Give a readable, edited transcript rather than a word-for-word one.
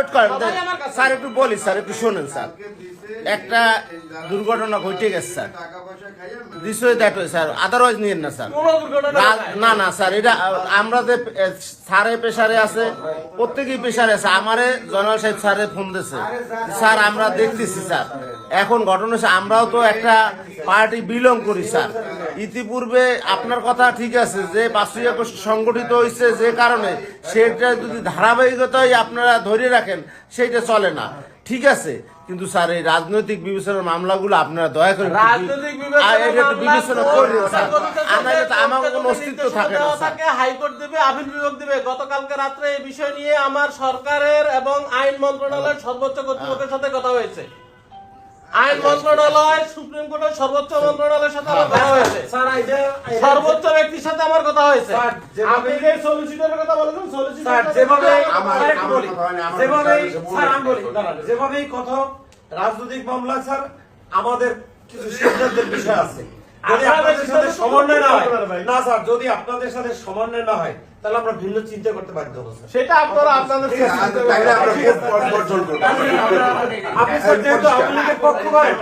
Wait করেন sir, একটু বলি স্যার, একটু শোনেন স্যার। একটা দুর্ঘটনা ঘটে গেছে sir, this way that way sir, otherwise নিয়েন না স্যার। না না স্যার, এটা আমরা যে স্যারে প্রেসারে আছে, প্রত্যেকেই প্রেসারে আছে। আমারে জয়নাল সাহেব স্যারে ফোন দিয়েছে, স্যার আমরা দেখতেছি স্যার। এখন ঘটনা হচ্ছে আমরাও তো একটা পার্টি বিলং করি স্যার। ইতিপূর্বে আপনার কথা ঠিক আছে যে 5 আগস্ট সংগঠিত হয়েছে যে কারণে, সেটা যদি ধারাবাহিকতায় আপনারা ধরে রাখেন সেইটা চলে না, ঠিক আছে। কিন্তু স্যার এই রাজনৈতিক বিবেচনার মামলাগুলো আপনারা দয়া করে বিবেচনা করবেন স্যার, আমার কোনো অস্তিত্ব থাকে না স্যার। হাইকোর্ট দেবে, আপিল বিভাগ দেবে। গতকালকে রাত্রে এই বিষয় নিয়ে আমার সরকারের এবং আইন মন্ত্রণালয়ের সর্বোচ্চ কর্তৃপক্ষের সাথে কথা হয়েছে। আইন মন্ত্রণালয়, সুপ্রিম কোর্টের সর্বোচ্চ মন্ত্রণালয়ের সাথে আমার কথা হয়েছে, সর্বোচ্চ ব্যক্তির সাথে আমার কথা হয়েছে। আপনি যে সলিসিটরের কথা বলেছেন, সলিসিটর যেভাবেই কথা রাজনৈতিক মামলা স্যার, আমাদের কিছু সিদ্ধান্তের বিষয় আছে। যদি আপনাদের সাথে সমন্বয় না হয়, না স্যার, যদি আপনাদের সাথে সমন্বয় না হয়, তাহলে আমরা ভিন্ন চিন্তা করতে বাধ্য হবো স্যার। সেটা আপনারা আপনাদের আপনি স্যার যেহেতু আওয়ামী লীগের পক্ষ হয়,